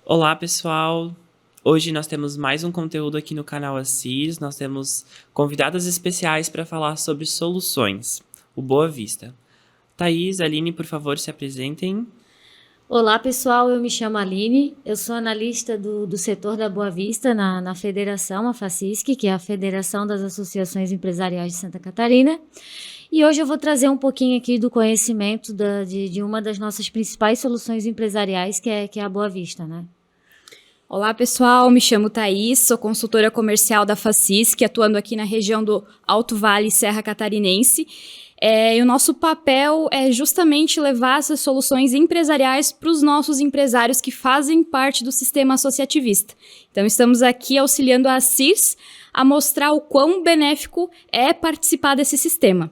Olá, pessoal! Hoje nós temos mais um conteúdo aqui no canal Assis. Nós temos convidadas especiais para falar sobre soluções, o Boa Vista. Thaís, Aline, por favor, se apresentem. Olá, pessoal. Eu me chamo Aline. Eu sou analista do setor da Boa Vista na Federação, a FACISC, que é a Federação das Associações Empresariais de Santa Catarina. E hoje eu vou trazer um pouquinho aqui do conhecimento de uma das nossas principais soluções empresariais, que é a Boa Vista, né? Olá, pessoal. Me chamo Thaís, sou consultora comercial da FACISC, atuando aqui na região do Alto Vale Serra Catarinense. E o nosso papel é justamente levar essas soluções empresariais para os nossos empresários que fazem parte do sistema associativista. Então, estamos aqui auxiliando a Assis a mostrar o quão benéfico é participar desse sistema.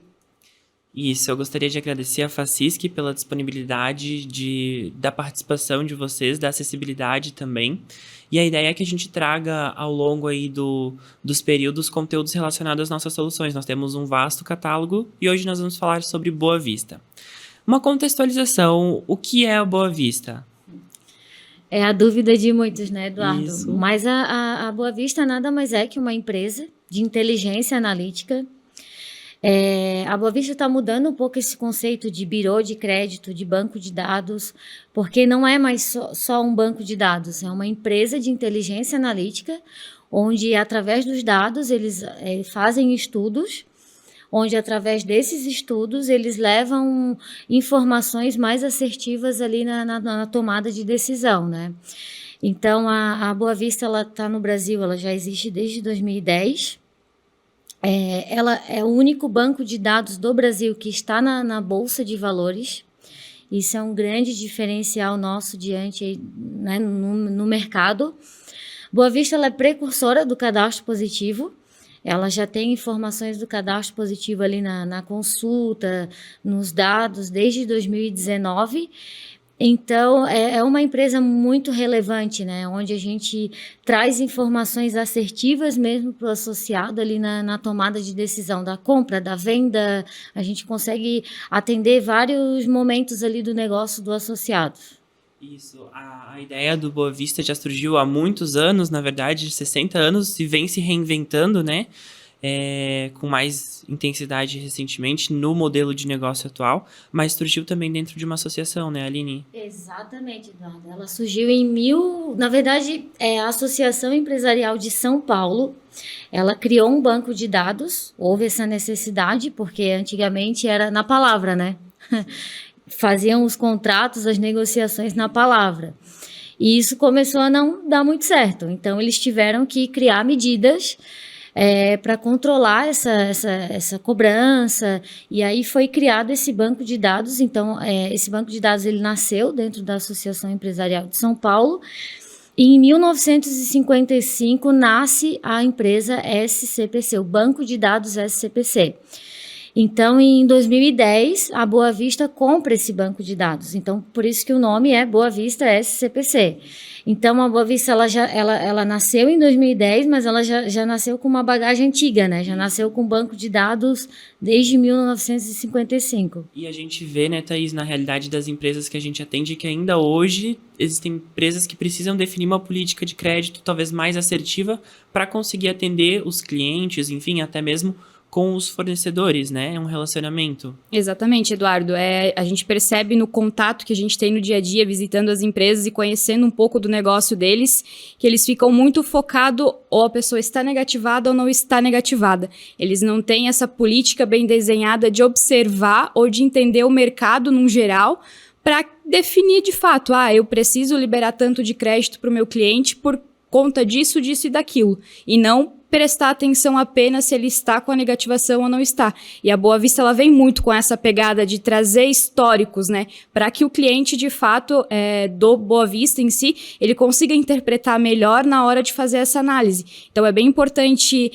Isso, eu gostaria de agradecer a FACISC pela disponibilidade da participação de vocês, da acessibilidade também. E a ideia é que a gente traga ao longo aí dos períodos conteúdos relacionados às nossas soluções. Nós temos um vasto catálogo e hoje nós vamos falar sobre Boa Vista. Uma contextualização, o que é a Boa Vista? É a dúvida de muitos, né, Eduardo? Isso. Mas a Boa Vista nada mais é que uma empresa de inteligência analítica. A Boa Vista está mudando um pouco esse conceito de birô de crédito, de banco de dados, porque não é mais só um banco de dados, é uma empresa de inteligência analítica, onde através dos dados eles fazem estudos, onde através desses estudos eles levam informações mais assertivas ali na tomada de decisão, né? Então a Boa Vista ela está no Brasil, ela já existe desde 2010. Ela é o único banco de dados do Brasil que está na Bolsa de Valores. Isso é um grande diferencial nosso diante, né, no mercado. Boa Vista ela é precursora do cadastro positivo. Ela já tem informações do cadastro positivo ali na consulta, nos dados, desde 2019. Então, é uma empresa muito relevante, né? Onde a gente traz informações assertivas mesmo para o associado ali na tomada de decisão da compra, da venda. A gente consegue atender vários momentos ali do negócio do associado. Isso, a ideia do Boa Vista já surgiu há muitos anos, na verdade, 60 anos, e vem se reinventando, né? Com mais intensidade recentemente no modelo de negócio atual, mas surgiu também dentro de uma associação, né, Aline? Exatamente, Eduardo. Ela surgiu na verdade, é a Associação Empresarial de São Paulo. Ela criou um banco de dados, houve essa necessidade, porque antigamente era na palavra, né? Faziam os contratos, as negociações na palavra. E isso começou a não dar muito certo. Então, eles tiveram que criar medidas para controlar essa cobrança, e aí foi criado esse banco de dados. Então, esse banco de dados ele nasceu dentro da Associação Empresarial de São Paulo, e em 1955 nasce a empresa SCPC, o Banco de Dados SCPC. Então, em 2010, a Boa Vista compra esse banco de dados. Então, por isso que o nome é Boa Vista SCPC. Então, a Boa Vista ela nasceu em 2010, mas ela já nasceu com uma bagagem antiga, né? Já nasceu com banco de dados desde 1955. E a gente vê, né, Thaís, na realidade das empresas que a gente atende, que ainda hoje existem empresas que precisam definir uma política de crédito talvez mais assertiva para conseguir atender os clientes, enfim, até mesmo com os fornecedores, né? É um relacionamento. Exatamente, Eduardo. A gente percebe no contato que a gente tem no dia a dia, visitando as empresas e conhecendo um pouco do negócio deles, que eles ficam muito focados ou a pessoa está negativada ou não está negativada. Eles não têm essa política bem desenhada de observar ou de entender o mercado num geral para definir de fato, eu preciso liberar tanto de crédito para o meu cliente por conta disso, disso e daquilo. E não prestar atenção apenas se ele está com a negativação ou não está. E a Boa Vista ela vem muito com essa pegada de trazer históricos, né? Para que o cliente, de fato, do Boa Vista em si, ele consiga interpretar melhor na hora de fazer essa análise. Então, é bem importante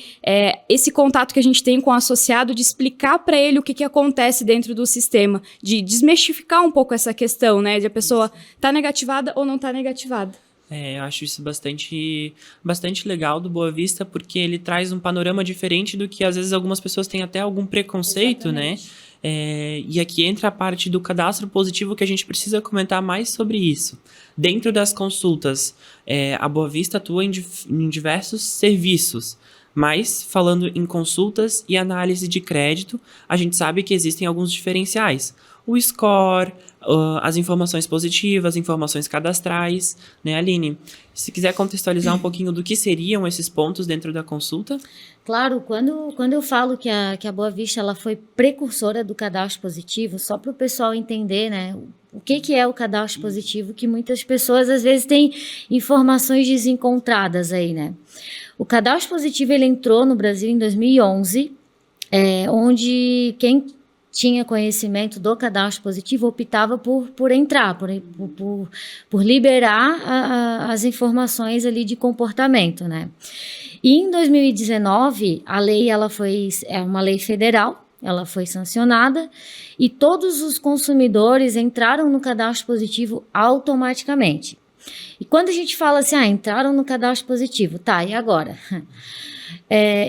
esse contato que a gente tem com o associado, de explicar para ele o que acontece dentro do sistema, de desmistificar um pouco essa questão, né? De a pessoa tá negativada ou não tá negativada. Eu acho isso bastante legal do Boa Vista, porque ele traz um panorama diferente do que às vezes algumas pessoas têm até algum preconceito, Exatamente. né? E aqui entra a parte do cadastro positivo que a gente precisa comentar mais sobre isso. Dentro das consultas, a Boa Vista atua em diversos serviços, mas falando em consultas e análise de crédito, a gente sabe que existem alguns diferenciais. O score, as informações positivas, informações cadastrais, né, Aline? Se quiser contextualizar um pouquinho do que seriam esses pontos dentro da consulta. Claro, quando eu falo que a Boa Vista ela foi precursora do cadastro positivo, só para o pessoal entender, né, o que é o cadastro positivo, que muitas pessoas às vezes têm informações desencontradas aí, né? O cadastro positivo ele entrou no Brasil em 2011, onde quem tinha conhecimento do cadastro positivo optava por entrar, por liberar as informações ali de comportamento, né? E em 2019, a lei é uma lei federal, ela foi sancionada e todos os consumidores entraram no cadastro positivo automaticamente. E quando a gente fala assim, entraram no cadastro positivo, tá, e agora?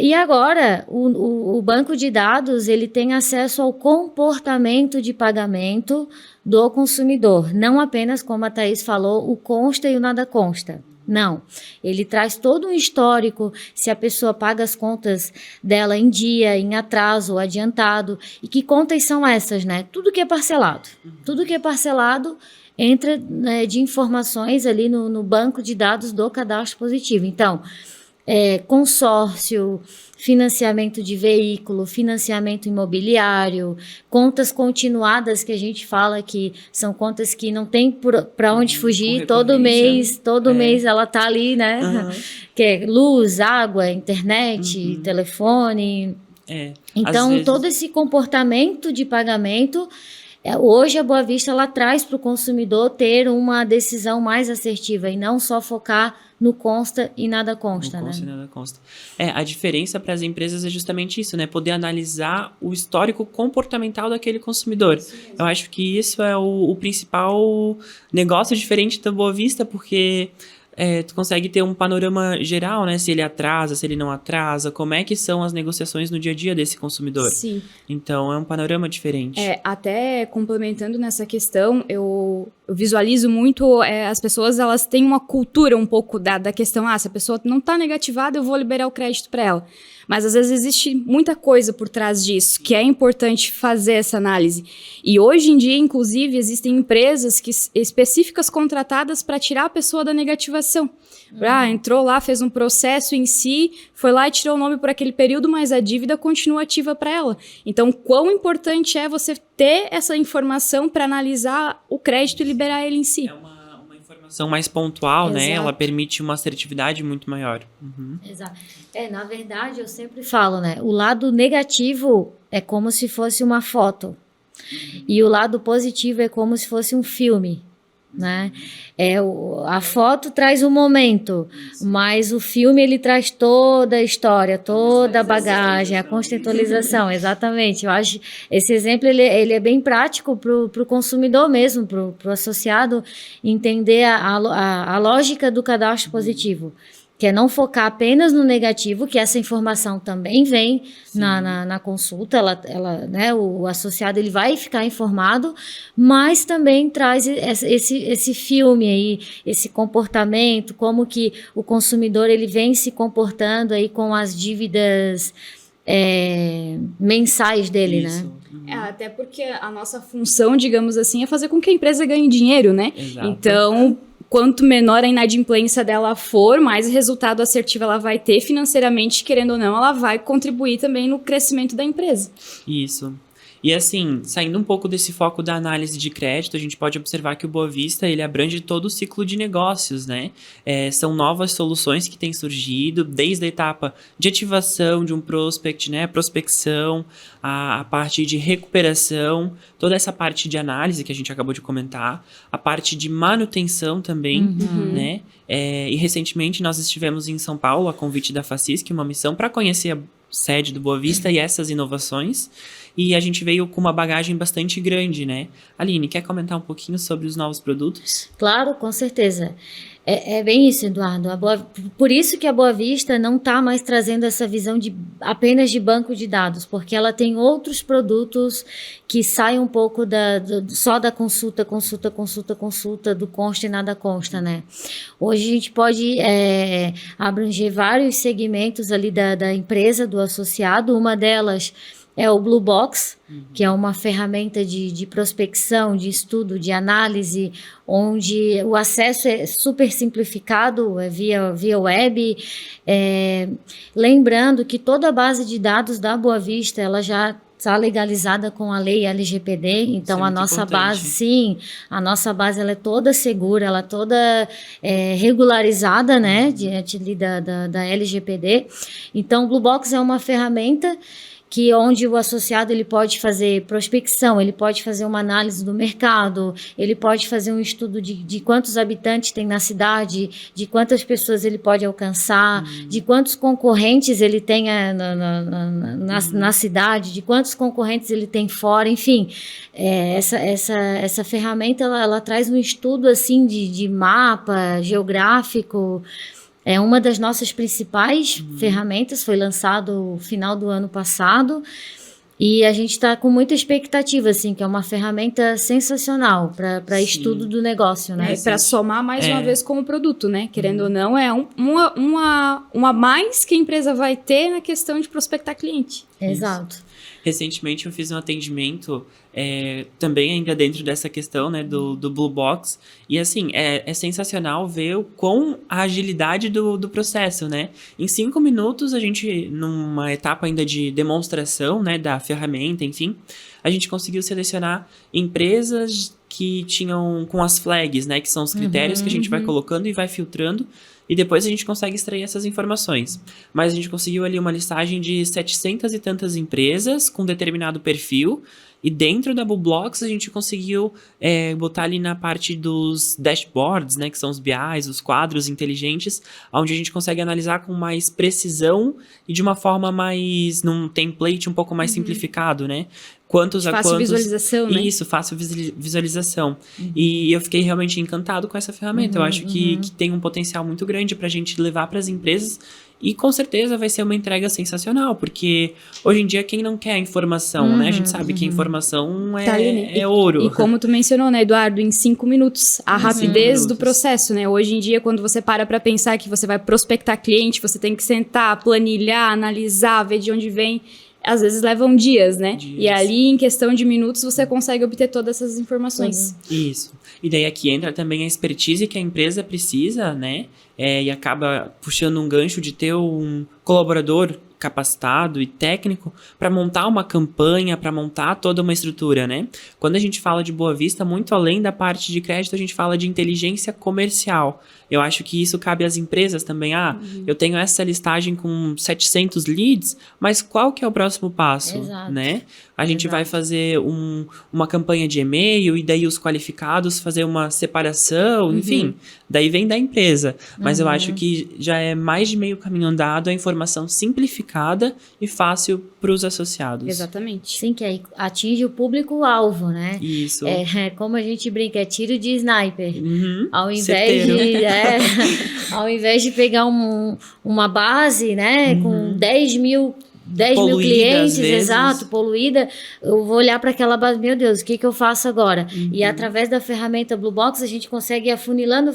E agora, o banco de dados ele tem acesso ao comportamento de pagamento do consumidor, não apenas, como a Thaís falou, o consta e o nada consta. Não, ele traz todo um histórico, se a pessoa paga as contas dela em dia, em atraso, adiantado, e que contas são essas, né? Tudo que é parcelado entra, né, de informações ali no banco de dados do cadastro positivo. Então, consórcio, financiamento de veículo, financiamento imobiliário, contas continuadas que a gente fala que são contas que não tem para onde fugir, todo mês ela tá ali, né? Uhum. Que é luz, água, internet, telefone. Então, todo esse comportamento de pagamento, hoje a Boa Vista ela traz para o consumidor ter uma decisão mais assertiva e não só focar no consta e nada consta, né? Consta e nada consta. A diferença para as empresas é justamente isso, né? Poder analisar o histórico comportamental daquele consumidor. Eu acho que isso é o principal negócio diferente da Boa Vista, porque tu consegue ter um panorama geral, né? Se ele atrasa, se ele não atrasa, como é que são as negociações no dia a dia desse consumidor. Sim. Então, é um panorama diferente. Até complementando nessa questão, eu visualizo muito, as pessoas, elas têm uma cultura um pouco da questão, se a pessoa não está negativada, eu vou liberar o crédito para ela. Mas às vezes existe muita coisa por trás disso, que é importante fazer essa análise. E hoje em dia, inclusive, existem empresas específicas contratadas para tirar a pessoa da negativação. Entrou lá, fez um processo em si, foi lá e tirou o nome por aquele período, mas a dívida continua ativa para ela. Então, quão importante é você ter essa informação para analisar o crédito e liberar ele em si? É uma informação mais pontual, exato, né? Ela permite uma assertividade muito maior. Exato. Na verdade, eu sempre falo, né? O lado negativo é como se fosse uma foto. E o lado positivo é como se fosse um filme, né? A foto traz o momento, mas o filme ele traz toda a história, toda a bagagem, a contextualização, exatamente. Eu acho esse exemplo ele é bem prático para o consumidor mesmo, para o associado entender a lógica do cadastro positivo, que é não focar apenas no negativo, que essa informação também vem na consulta, né, o associado ele vai ficar informado, mas também traz esse filme aí, esse comportamento, como que o consumidor ele vem se comportando aí com as dívidas mensais dele, isso, né? Até porque a nossa função, digamos assim, é fazer com que a empresa ganhe dinheiro, né? Exato. Então, quanto menor a inadimplência dela for, mais resultado assertivo ela vai ter financeiramente, querendo ou não, ela vai contribuir também no crescimento da empresa. Isso. E assim, saindo um pouco desse foco da análise de crédito, a gente pode observar que o Boa Vista, ele abrange todo o ciclo de negócios, né? São novas soluções que têm surgido, desde a etapa de ativação de um prospect, né? Prospecção, a parte de recuperação, toda essa parte de análise que a gente acabou de comentar, a parte de manutenção também, né? E recentemente nós estivemos em São Paulo, a convite da Facisc, uma missão para conhecer a sede do Boa Vista e essas inovações. e a gente veio com uma bagagem bastante grande, né? Aline, quer comentar um pouquinho sobre os novos produtos? Claro, com certeza. É bem isso, Eduardo. Por isso que a Boa Vista não está mais trazendo essa visão apenas de banco de dados, porque ela tem outros produtos que saem um pouco só da consulta, do consta e nada consta, né? Hoje a gente pode abranger vários segmentos ali da empresa, do associado. Uma delas é o Blue Box, que é uma ferramenta de prospecção, de estudo, de análise, onde o acesso é super simplificado, via web. Lembrando que toda a base de dados da Boa Vista, ela já está legalizada com a lei LGPD, então a nossa base, sim, a nossa base ela é toda segura, ela é toda regularizada, né, diante da LGPD. Então, o Blue Box é uma ferramenta onde o associado ele pode fazer prospecção, ele pode fazer uma análise do mercado, ele pode fazer um estudo de quantos habitantes tem na cidade, de quantas pessoas ele pode alcançar, de quantos concorrentes ele tem na cidade, de quantos concorrentes ele tem fora, enfim. Essa ferramenta ela traz um estudo assim de mapa geográfico. É uma das nossas principais ferramentas, foi lançado no final do ano passado e a gente está com muita expectativa, assim, que é uma ferramenta sensacional para estudo do negócio, né? Para somar mais uma vez com o produto, né? Querendo ou não, é uma mais que a empresa vai ter na questão de prospectar cliente. Exato. Recentemente eu fiz um atendimento também ainda dentro dessa questão, né, do Blue Box, e assim, é sensacional ver com a agilidade do processo, né? Em 5 minutos a gente, numa etapa ainda de demonstração, né, da ferramenta, enfim, a gente conseguiu selecionar empresas que tinham com as flags, né, que são os critérios que a gente vai colocando e vai filtrando, e depois a gente consegue extrair essas informações. Mas a gente conseguiu ali uma listagem de 700 e tantas empresas com determinado perfil, e dentro da Bublox a gente conseguiu botar ali na parte dos dashboards, né, que são os BIs, os quadros inteligentes, onde a gente consegue analisar com mais precisão e de uma forma mais, num template um pouco mais simplificado, né? Fácil visualização, né? Isso, fácil visualização. E eu fiquei realmente encantado com essa ferramenta. Eu acho que tem um potencial muito grande para a gente levar para as empresas e com certeza vai ser uma entrega sensacional, porque hoje em dia quem não quer informação, né? A gente sabe que a informação tá ali, né? é ouro. E como tu mencionou, né, Eduardo, em 5 minutos, a rapidez do processo, né? Hoje em dia, quando você para pensar que você vai prospectar cliente, você tem que sentar, planilhar, analisar, ver de onde vem. Às vezes levam dias, né? E ali, em questão de minutos, você consegue obter todas essas informações. Isso. E daí aqui entra também a expertise que a empresa precisa, né? E acaba puxando um gancho de ter um colaborador capacitado e técnico para montar uma campanha, para montar toda uma estrutura, né? Quando a gente fala de Boa Vista, muito além da parte de crédito, a gente fala de inteligência comercial. Eu acho que isso cabe às empresas também. Eu tenho essa listagem com 700 leads, mas qual que é o próximo passo? Exato. Né? A gente vai fazer uma campanha de e-mail e daí os qualificados fazer uma separação, enfim, daí vem da empresa. Mas eu acho que já é mais de meio caminho andado a informação simplificada e fácil para os associados. Exatamente. Sim, que aí atinge o público-alvo, né? Isso. Como a gente brinca, é tiro de sniper. Ao invés de pegar uma base, né, com 10 mil clientes, exato, poluída, eu vou olhar para aquela base, meu Deus, o que eu faço agora? E através da ferramenta Blue Box, a gente consegue ir afunilando,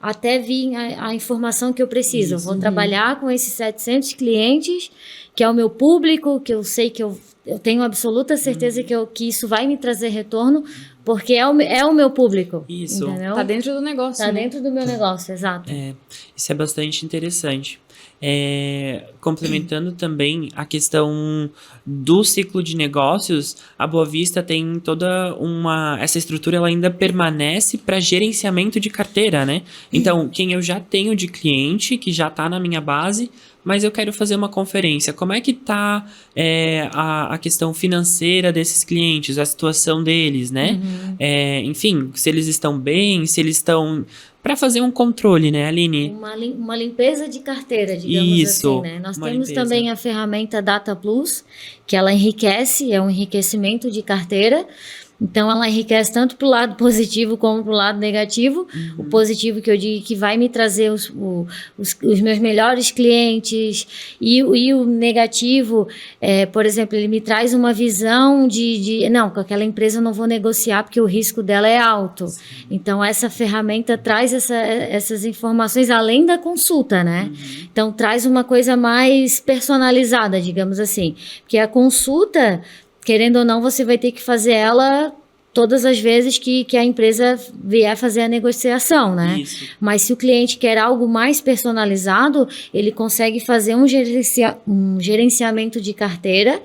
até vir a informação que eu preciso. Eu vou trabalhar com esses 700 clientes, que é o meu público, que eu sei que eu tenho absoluta certeza que isso vai me trazer retorno, porque é o meu público. Isso. Entendeu? Tá dentro do negócio. Tá dentro do meu negócio, exato. Isso é bastante interessante. Complementando também a questão do ciclo de negócios, a Boa Vista tem toda essa estrutura, ela ainda permanece para gerenciamento de carteira, né? Então, quem eu já tenho de cliente, que já está na minha base, mas eu quero fazer uma conferência. Como é que está a questão financeira desses clientes, a situação deles, né? Enfim, se eles estão bem, se eles estão para fazer um controle, né, Aline? Uma limpeza de carteira, digamos Isso, assim, né? Nós uma temos limpeza. também a ferramenta Data Plus, que ela enriquece, é um enriquecimento de carteira. Então, ela enriquece tanto para o lado positivo como para o lado negativo. O positivo que eu digo que vai me trazer os meus melhores clientes. E o negativo, por exemplo, ele me traz uma visão não, com aquela empresa eu não vou negociar porque o risco dela é alto. Sim. Então, essa ferramenta traz essas informações além da consulta, né? Então, traz uma coisa mais personalizada, digamos assim. Porque a consulta, querendo ou não, você vai ter que fazer ela todas as vezes que a empresa vier fazer a negociação, né? Isso. Mas se o cliente quer algo mais personalizado, ele consegue fazer um gerenciamento de carteira,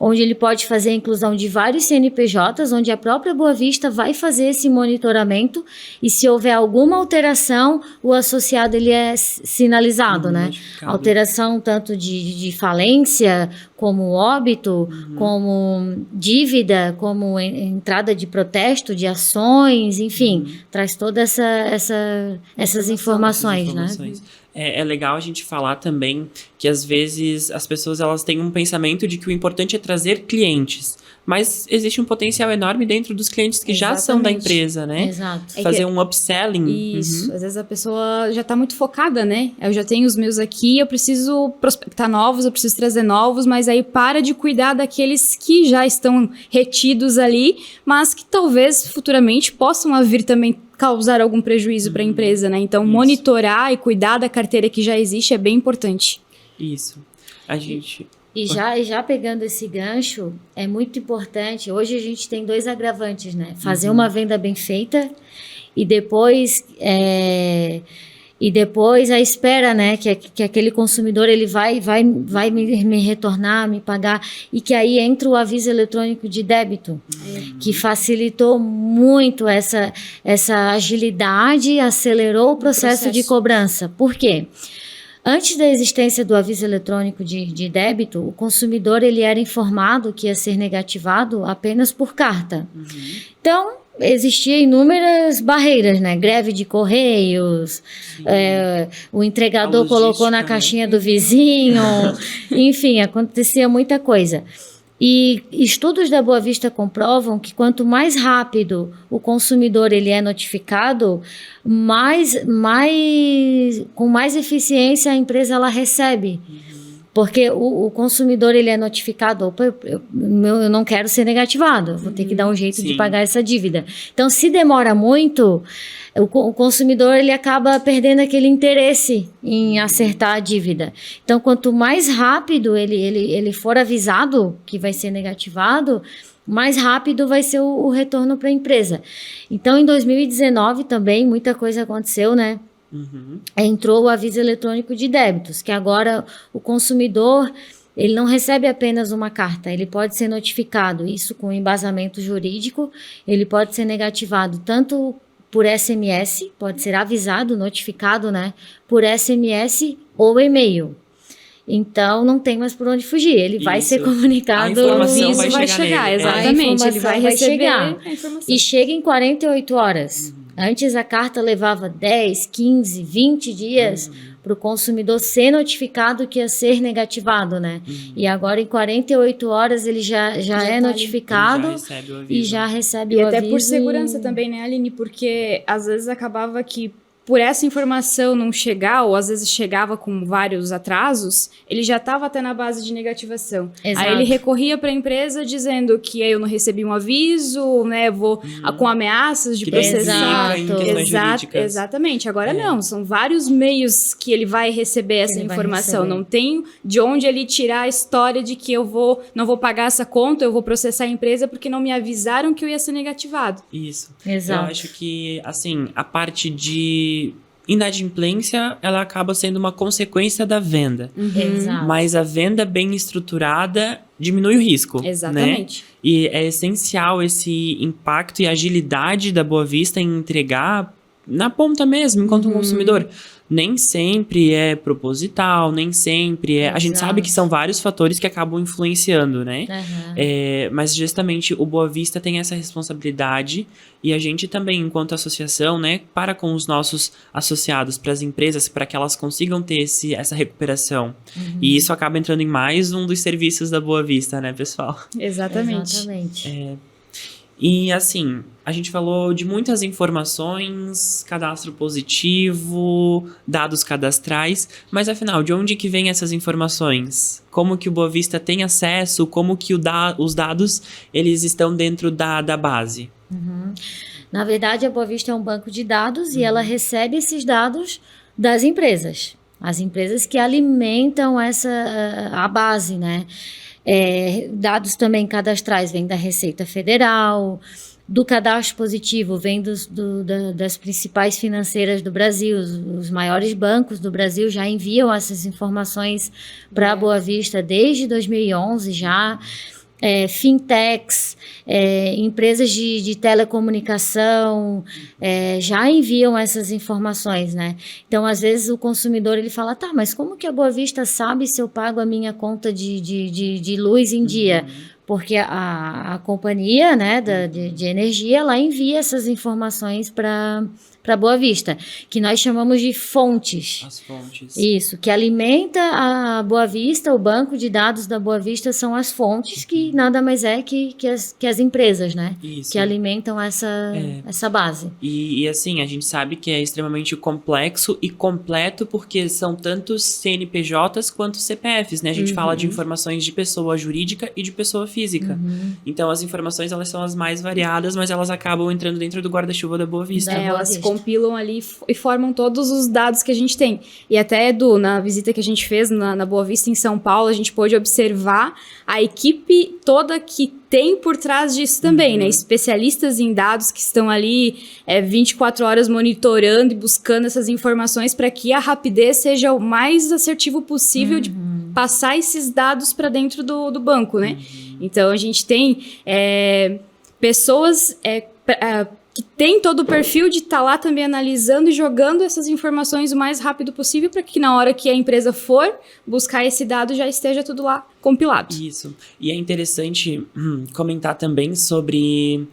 onde ele pode fazer a inclusão de vários CNPJs, onde a própria Boa Vista vai fazer esse monitoramento e se houver alguma alteração, o associado ele é sinalizado, né? Alteração tanto de falência, como óbito, como dívida, como entrada de protesto, de ações, enfim, traz todas essas informações, né? É legal a gente falar também que às vezes as pessoas elas têm um pensamento de que o importante é trazer clientes, mas existe um potencial enorme dentro dos clientes que já são da empresa, né? Exato. Fazer um upselling. Isso, às vezes a pessoa já tá muito focada, né? Eu já tenho os meus aqui, eu preciso prospectar novos, eu preciso trazer novos, mas aí para de cuidar daqueles que já estão retidos ali, mas que talvez futuramente possam vir também causar algum prejuízo para a empresa, né? Então, monitorar e cuidar da carteira que já existe é bem importante. Isso. A gente... E já pegando esse gancho, é muito importante. Hoje a gente tem 2 agravantes, né? Fazer uma venda bem feita e depois a espera, né? Que aquele consumidor ele vai me retornar, me pagar, e que aí entra o aviso eletrônico de débito, que facilitou muito essa agilidade, acelerou o processo de cobrança. Por quê? Antes da existência do aviso eletrônico de débito, o consumidor ele era informado que ia ser negativado apenas por carta. Então, existiam inúmeras barreiras, né? Greve de correios, o entregador colocou na caixinha do vizinho, enfim, acontecia muita coisa. E estudos da Boa Vista comprovam que quanto mais rápido o consumidor ele é notificado, com mais eficiência a empresa ela recebe. Porque o consumidor ele é notificado, opa, eu não quero ser negativado, vou ter que dar um jeito de pagar essa dívida. Então, se demora muito, o consumidor ele acaba perdendo aquele interesse em acertar a dívida. Então, quanto mais rápido ele for avisado que vai ser negativado, mais rápido vai ser o retorno para a empresa. Então, em 2019 também, muita coisa aconteceu, né? Entrou o aviso eletrônico de débitos, que agora o consumidor ele não recebe apenas uma carta, ele pode ser notificado, isso com embasamento jurídico, ele pode ser negativado tanto por SMS, pode ser avisado, notificado, né, por SMS ou e-mail. Então, não tem mais por onde fugir. Ele vai ser comunicado. A informação isso vai chegar, exatamente. Ele vai receber a informação. E chega em 48 horas. Antes, a carta levava 10, 15, 20 dias para o consumidor ser notificado que ia ser negativado, né? E agora, em 48 horas, ele já é notificado e já recebe o aviso. E até por segurança também, né, Aline? Porque, às vezes, acabava que por essa informação não chegar, ou às vezes chegava com vários atrasos, ele já estava até na base de negativação. Exato. Aí ele recorria para a empresa dizendo que eu não recebi um aviso, né, vou com ameaças de processar. Exatamente. Agora não, são vários meios que ele vai receber essa informação. Não tem de onde ele tirar a história de que não vou pagar essa conta, eu vou processar a empresa porque não me avisaram que eu ia ser negativado. Isso. Exato. Eu acho que, assim, a parte de inadimplência, ela acaba sendo uma consequência da venda. Exato. Mas a venda bem estruturada diminui o risco. Exatamente. Né? E é essencial esse impacto e agilidade da Boa Vista em entregar na ponta mesmo, enquanto um consumidor. nem sempre é proposital, nem sempre é... A gente sabe que são vários fatores que acabam influenciando, né? Mas justamente o Boa Vista tem essa responsabilidade e a gente também, enquanto associação, né, para com os nossos associados, para as empresas, para que elas consigam ter essa recuperação. E isso acaba entrando em mais um dos serviços da Boa Vista, né, pessoal? Exatamente. E assim, a gente falou de muitas informações, cadastro positivo, dados cadastrais, mas afinal, de onde que vêm essas informações? Como que o Boa Vista tem acesso? Como que os dados, eles estão dentro da base? Na verdade, a Boa Vista é um banco de dados e ela recebe esses dados das empresas. As empresas que alimentam a base, né? Dados também cadastrais vêm da Receita Federal, do cadastro positivo vem das principais financeiras do Brasil, os maiores bancos do Brasil já enviam essas informações para a Boa Vista desde 2011 já. Fintechs, empresas de telecomunicação já enviam essas informações, né? Então, às vezes, o consumidor ele fala, tá, mas como que a Boa Vista sabe se eu pago a minha conta de luz em dia? Porque a companhia, né, de energia, ela envia essas informações para Boa Vista, que nós chamamos de fontes. As fontes. Isso, que alimenta a Boa Vista, o banco de dados da Boa Vista são as fontes, que nada mais é que as empresas, né? Isso. Que alimentam essa base. E assim, a gente sabe que é extremamente complexo e completo, porque são tantos CNPJs quanto CPFs, né? A gente fala de informações de pessoa jurídica e de pessoa física. Então, as informações, elas são as mais variadas, mas elas acabam entrando dentro do guarda-chuva da Boa Vista. Elas compilam ali e formam todos os dados que a gente tem. E até, Edu, na visita que a gente fez na Boa Vista em São Paulo, a gente pôde observar a equipe toda que tem por trás disso também, né? Especialistas em dados que estão ali 24 horas monitorando e buscando essas informações para que a rapidez seja o mais assertivo possível de passar esses dados para dentro do banco, né? Então, a gente tem pessoas que tem todo o perfil de estar lá também analisando e jogando essas informações o mais rápido possível para que na hora que a empresa for buscar esse dado já esteja tudo lá compilado. Isso. E é interessante comentar também sobre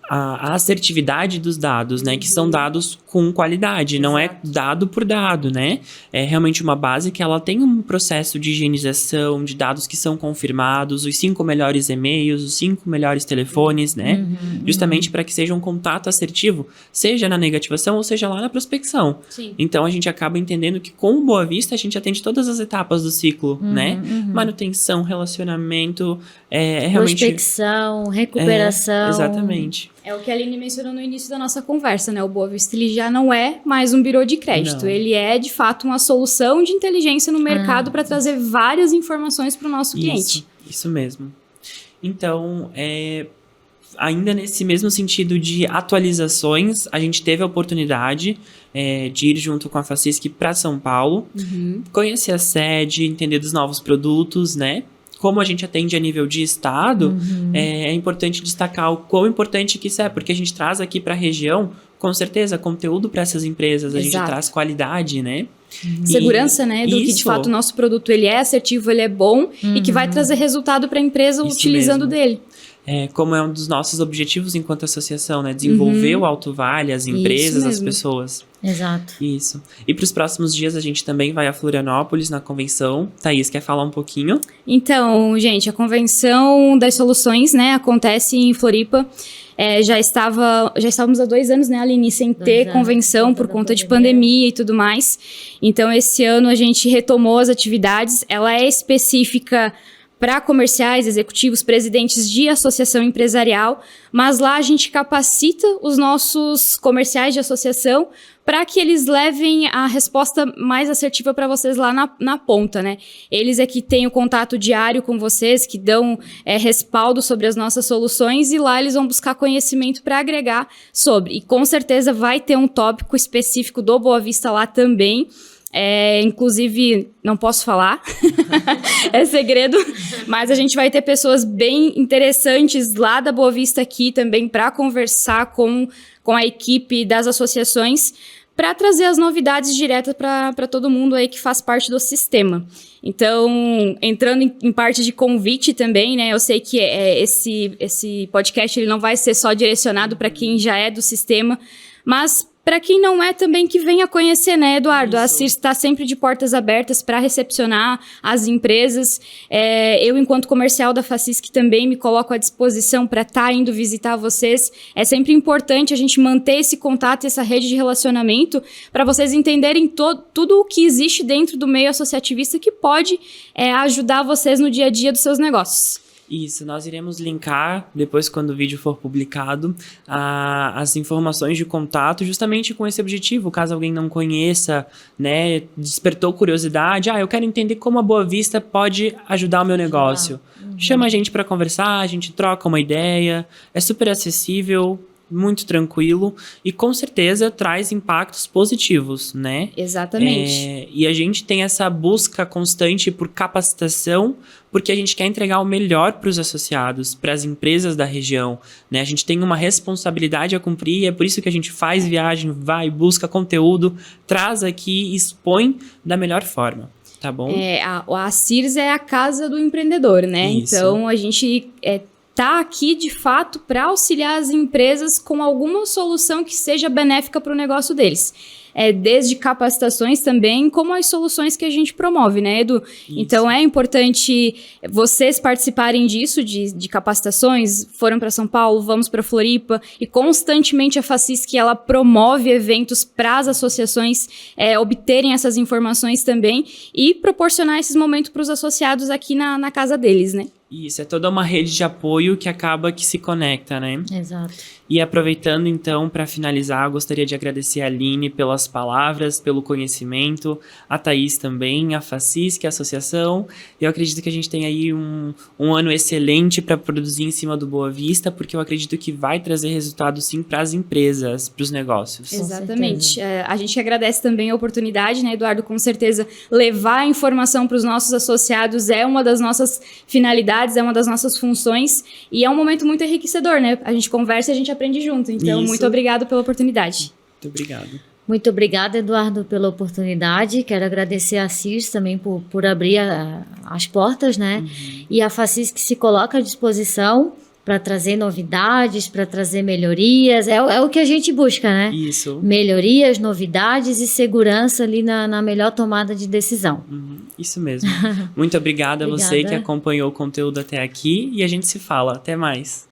a assertividade dos dados, né? Que são dados com qualidade, não é dado por dado, né? É realmente uma base que ela tem um processo de higienização de dados que são confirmados, os 5 melhores e-mails, os 5 melhores telefones, né? Justamente para que seja um contato assertivo, seja na negativação ou seja lá na prospecção. Sim. Então, a gente acaba entendendo que com o Boa Vista, a gente atende todas as etapas do ciclo, né? Manutenção, relacionamento, realmente... Prospecção, recuperação. Exatamente. É o que a Aline mencionou no início da nossa conversa, né? O Boa Vista, ele já não é mais um birô de crédito. Não. Ele é, de fato, uma solução de inteligência no mercado para trazer várias informações para o nosso cliente. Isso mesmo. Então, ainda nesse mesmo sentido de atualizações, a gente teve a oportunidade de ir junto com a Facisc para São Paulo, conhecer a sede, entender dos novos produtos, né? Como a gente atende a nível de estado, é importante destacar o quão importante que isso é, porque a gente traz aqui para a região, com certeza, conteúdo para essas empresas, a gente traz qualidade, né? Segurança, né, do que de fato o nosso produto ele é assertivo, ele é bom e que vai trazer resultado para a empresa Isso utilizando mesmo. dele. Como é um dos nossos objetivos enquanto associação, né? Desenvolver o Alto Vale, as empresas, as pessoas. Exato. Isso. E para os próximos dias a gente também vai a Florianópolis na convenção. Thaís, quer falar um pouquinho? Então, gente, a convenção das soluções, né, acontece em Floripa. Já estávamos há 2 anos, né, Aline, sem ter convenção por conta de pandemia e tudo mais. Então, esse ano a gente retomou as atividades. Ela é específica para comerciais, executivos, presidentes de associação empresarial, mas lá a gente capacita os nossos comerciais de associação para que eles levem a resposta mais assertiva para vocês lá na ponta, né? Eles é que têm o contato diário com vocês, que dão respaldo sobre as nossas soluções e lá eles vão buscar conhecimento para agregar sobre. E com certeza vai ter um tópico específico do Boa Vista lá também. Inclusive, não posso falar, é segredo, mas a gente vai ter pessoas bem interessantes lá da Boa Vista aqui também para conversar com a equipe das associações, para trazer as novidades diretas para todo mundo aí que faz parte do sistema. Então, entrando em parte de convite também, né? Eu sei que esse podcast ele não vai ser só direcionado para quem já é do sistema, mas para quem não é também que venha conhecer, né, Eduardo? Isso. A CIRS está sempre de portas abertas para recepcionar as empresas. Eu, enquanto comercial da Facisc, também me coloco à disposição para estar indo visitar vocês. É sempre importante a gente manter esse contato, essa rede de relacionamento, para vocês entenderem tudo o que existe dentro do meio associativista que pode ajudar vocês no dia a dia dos seus negócios. Isso, nós iremos linkar, depois quando o vídeo for publicado, as informações de contato, justamente com esse objetivo, caso alguém não conheça, né, despertou curiosidade, eu quero entender como a Boa Vista pode ajudar o meu negócio. Chama a gente para conversar, a gente troca uma ideia, é super acessível, muito tranquilo e com certeza traz impactos positivos, né? Exatamente. E a gente tem essa busca constante por capacitação, porque a gente quer entregar o melhor para os associados, para as empresas da região, né? A gente tem uma responsabilidade a cumprir e é por isso que a gente faz viagem, vai, busca conteúdo, traz aqui e expõe da melhor forma. Tá bom? A CIRS é a casa do empreendedor, né? Isso. Então, a gente tá aqui, de fato, para auxiliar as empresas com alguma solução que seja benéfica para o negócio deles. Desde capacitações também, como as soluções que a gente promove, né, Edu? Isso. Então, é importante vocês participarem disso, de capacitações. Foram para São Paulo, vamos para Floripa, e constantemente a Facisc, ela promove eventos para as associações obterem essas informações também e proporcionar esses momentos para os associados aqui na casa deles, né? Isso, é toda uma rede de apoio que acaba que se conecta, né? Exato. E aproveitando, então, para finalizar, gostaria de agradecer a Aline pelas palavras, pelo conhecimento, a Thaís também, a Facisc, a associação. Eu acredito que a gente tem aí um ano excelente para produzir em cima do Boa Vista, porque eu acredito que vai trazer resultado, sim, para as empresas, para os negócios. Exatamente. A gente agradece também a oportunidade, né, Eduardo? Com certeza, levar a informação para os nossos associados é uma das nossas finalidades, é uma das nossas funções e é um momento muito enriquecedor, né? A gente conversa e a gente aprende junto. Então, Isso. Muito obrigado pela oportunidade. Muito obrigado. Muito obrigada, Eduardo, pela oportunidade. Quero agradecer a CIRS também por abrir as portas, né? E a Facisc que se coloca à disposição para trazer novidades, para trazer melhorias. É o que a gente busca, né? Isso. Melhorias, novidades e segurança ali na melhor tomada de decisão. Isso mesmo. Muito obrigada a você que acompanhou o conteúdo até aqui e a gente se fala. Até mais.